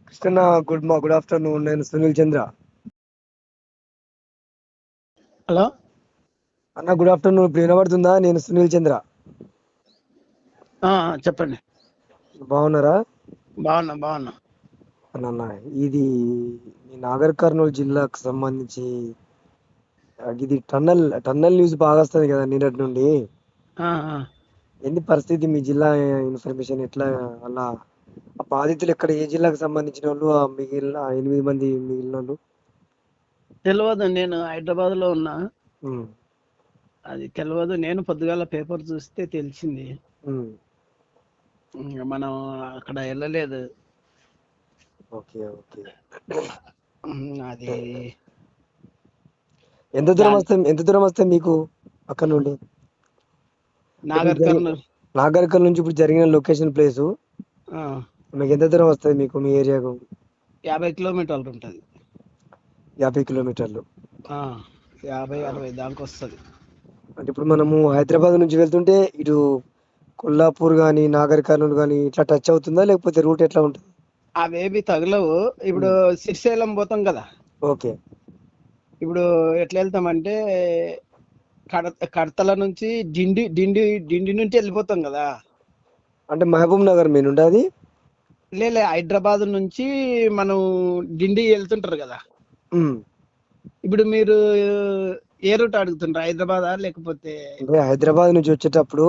Krishna, good afternoon. నేను సునీల్ చంద్ర. Hello అన్న good afternoon. ఇప్పుడు వినబడుతుందా? నేను సునీల్ చంద్ర. చెప్పండి. బాగున్నారా? బాగున్నా. అన్న ఇది ఈ నాగర్ కర్నూలు జిల్లాకు సంబంధించి ఇది టన్నల్ న్యూస్ బాగా వస్తుంది కదా నిన్నటి నుండి. ఆ, ఏంది పరిస్థితి మీ జిల్లా? ఇన్ఫర్మేషన్ ఎట్లా? అలా ఆ బాధితులు ఎక్కడ, ఏ జిల్లాకు సంబంధించిన వాళ్ళు? ఆ మిగిలిన 8 మంది మిగిలిన వాళ్ళు తెలియదు. నేను హైదరాబాద్ లో ఉన్నా. ఉమ్, అది తెలియదు. నేను పొద్దుగాల పేపర్ చూస్తే తెలిసింది. ఉమ్, ఇంకా మనం అక్కడ వెళ్ళలేదు. Okay okay. అది ఎంత దూరం వస్తే మీకు అక్కడ నుండి? నాగర్ కర్నూల్. నాగర్ కర్నూలు నుంచి ఇప్పుడు జరిగిన లొకేషన్ ప్లేసు ఆ, మీకు ఎంత దూరం వస్తుంది? మీకు మీ ఏరియాకు 50 కిలోమీటర్లు ఉంటుంది. 50 కిలోమీటర్లు. 50-60 దాకా వస్తుంది. అంటే ఇప్పుడు మనము హైదరాబాద్ నుంచి వెళ్తుంటే ఇటు కొల్లాపూర్ కానీ నాగర్ కర్నూలు కానీ ఇట్లా టచ్ అవుతుందా, లేకపోతే రూట్ ఎట్లా ఉంటుంది? అవేవి తగలవు. ఇప్పుడు శ్రీశైలం పోతాం కదా. ఓకే. ఇప్పుడు ఎట్లా వెళ్తామంటే కడతల నుంచి డిండి నుంచి వెళ్ళిపోతాం కదా. అంటే మహబూబ్ నగర్ మీద ఉండే అది? లే హైదరాబాద్ నుంచి మనం డిండి వెళ్తుంటారు కదా. ఉమ్. ఇప్పుడు మీరు ఏ రూట్ అడుగుతుంటారు? హైదరాబాదా లేకపోతే? అంటే హైదరాబాద్ నుంచి వచ్చేటప్పుడు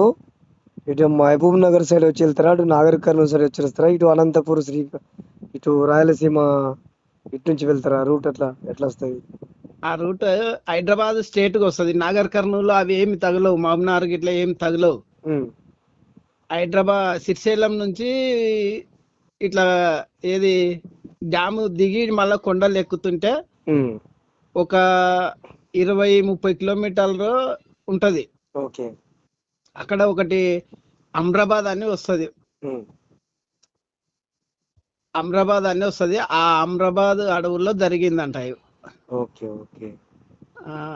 ఇటు మహబూబ్ నగర్ సైడ్ వచ్చి వెళ్తారా, ఇటు నాగర్ కర్నూలు సైడ్ వచ్చి వస్తారా, ఇటు అనంతపూర్ ఇటు రాయలసీమ ఇటు నుంచి వెళ్తారా? రూట్ ఎట్లా వస్తుంది? ఆ రూట్ హైదరాబాద్ స్టేట్ గా వస్తుంది. నాగర్ కర్నూలు అవి ఏమి తగలవు. మహబూబ్నగర్ ఇట్లా ఏమి తగలవు. ఉమ్. హైదరాబాద్ శ్రీశైలం నుంచి ఇట్లా ఏది డ్యాము దిగి మళ్ళా కొండలు ఎక్కుతుంటే ఉమ్. ఒక 20-30 కిలోమీటర్లు ఉంటది. ఓకే. అక్కడ ఒకటి అమ్రాబాద్ అని వస్తుంది. ఉమ్. ఆ అమ్రాబాద్ అడవుల్లో జరిగిందంట. Okay okay.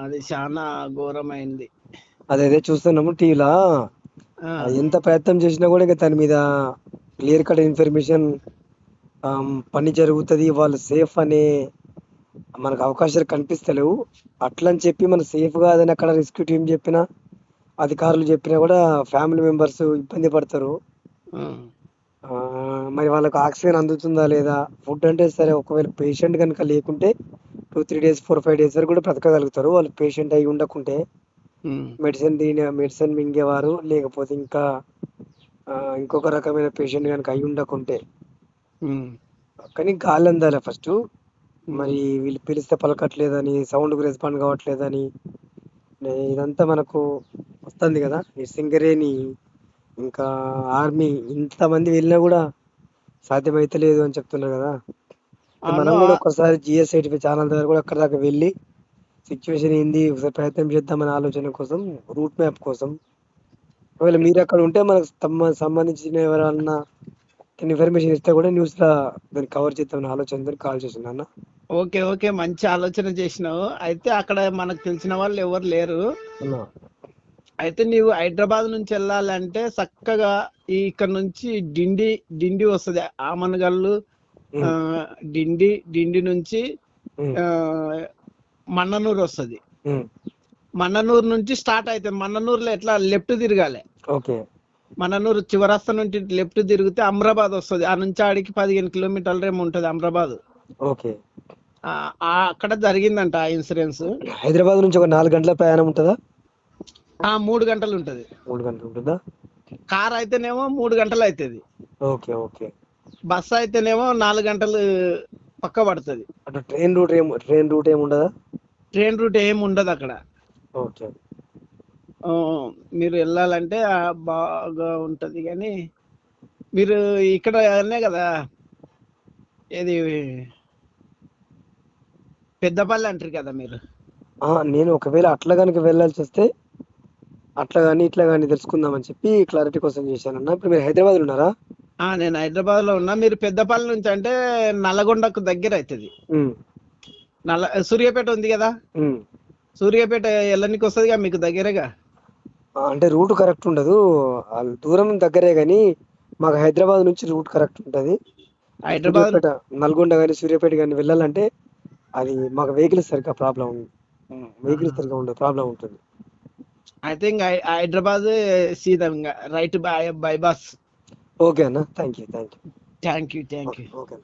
అది చాలా ఘోరమైంది. అదే చూస్తున్నాము టీవీలో. ఎంత ప్రయత్నం చేసినా కూడా ఇంకా దాని మీద క్లియర్ కట్ ఇన్ఫర్మేషన్ పని జరుగుతుంది, వాళ్ళు సేఫ్ అనే మనకు అవకాశాలు కనిపిస్తలేవు. అట్లా అని చెప్పి మనం సేఫ్ కాదని అక్కడ రెస్క్యూ టీం చెప్పినా, అధికారులు చెప్పినా కూడా ఫ్యామిలీ మెంబర్స్ ఇబ్బంది పడతారు. మరి వాళ్ళకు ఆక్సిజన్ అందుతుందా లేదా? ఫుడ్ అంటే సరే, ఒకవేళ పేషెంట్ కనుక లేకుంటే 2-3 days 4-5 days వరకు కూడా బ్రతకగలుగుతారు. వాళ్ళు పేషెంట్ అయి ఉండకుంటే మెడిసిన్ మింగేవారు, లేకపోతే ఇంకా ఇంకొక రకమైన పేషెంట్ కనుక అయి ఉండకుంటే. కానీ గాలి అందాలి ఫస్ట్. మరి వీళ్ళు పిలిస్తే పలకట్లేదని, సౌండ్ కు రెస్పాండ్ కావట్లేదని, ఇదంతా మనకు వస్తుంది కదా. ఈ సింగరేణి ఇంకా ఆర్మీ ఇంతమంది వెళ్ళినా కూడా సాధ్యమైతే లేదు అని చెప్తున్నారు కదా. మనం కూడా ఒకసారి GS85 ఛానల్ దగ్గర కూడా అక్కడ దాకా వెళ్ళి సిచ్యువేషన్ ఏంది ఒకసారి ప్రయత్నం చేద్దామనే ఆలోచన కోసం, రూట్ మ్యాప్ కోసం. ఒకవేళ మీరు అక్కడ ఉంటే మనకు సంబంధించిన ఎవరన్నా ఇన్ఫర్మేషన్ ఇస్తే కూడా న్యూస్ లా దాన్ని కవర్ చేద్దామని ఆలోచనతో కాల్ చేసింది అన్న. ఓకే, మంచి ఆలోచన చేసినావు. అయితే అక్కడ మనకు తెలిసిన వాళ్ళు ఎవరు లేరు. అయితే నీవు హైదరాబాద్ నుంచి వెళ్ళాలంటే చక్కగా ఇక్కడ నుంచి డిండి వస్తుంది. ఆమనగల్లు డిండి నుంచి మన్ననూరు వస్తుంది. మన్ననూరు నుంచి స్టార్ట్ అయితే మన్ననూరులో ఎట్లా లెఫ్ట్ తిరగాలి. ఓకే. మన్ననూరు చివరస్త నుంచి లెఫ్ట్ తిరిగితే అమ్రాబాద్ వస్తుంది. ఆ నుంచి ఆడికి 15 కిలోమీటర్లు ఏమో ఉంటది అమ్రాబాద్. ఓకే. అక్కడ జరిగిందంట ఆ ఇన్సూరెన్స్. హైదరాబాద్ నుంచి ఒక 4 గంటల ప్రయాణం ఉంటుందా? 3 గంటలు ఉంటది. 3 గంటలు ఉంటుందా? కార్ అయితేనేమో 3 గంటలు అవుతుంది. Okay okay. బస్సు అయితేనేమో 4 గంటలు పక్క పడుతుంది. అటు ట్రైన్ రూట్ ఏమి ఉండదా? ట్రైన్ రూట్ ఏమి ఉండదు అక్కడ. ఓకే. మీరు వెళ్ళాలంటే బాగా ఉంటది. కానీ మీరు ఇక్కడ అనే కదా, ఏది పెద్దపల్లి అంటారు కదా మీరు. నేను ఒకవేళ అట్లా కనుక వెళ్ళాల్సి వస్తే అట్లా కానీ ఇట్లా కానీ తెలుసుకుందామని చెప్పి క్లారిటీ కోసం చేశానన్న. ఇప్పుడు మీరు హైదరాబాద్ ఉన్నారా? నేను హైదరాబాద్ లో ఉన్నా. మీరు పెద్దపల్లి నుంచి అంటే నల్లగొండకు దగ్గర అవుతుంది. సూర్యాపేట ఉంది కదా, సూర్యాపేట వెళ్ళనికి వస్తుంది మీకు దగ్గరగా. అంటే రూట్ కరెక్ట్ ఉండదు, దూరం దగ్గరే, కానీ మాకు హైదరాబాద్ నుంచి రూట్ కరెక్ట్ ఉంటుంది. హైదరాబాద్ సూర్యాపేట, నల్గొండ కానీ సూర్యాపేట కానీ వెళ్ళాలంటే అది మాకు వెహికల్ సరిగ్గా ప్రాబ్లం ఉంది. వెహికల్ సరిగ్గా ఉండదు, ప్రాబ్లం ఉంటుంది. అయితే ఇంకా హైదరాబాద్ సీదా ఇంకా రైట్ బై బస్. ఓకే అన్న, thank you. Thank you. Okay.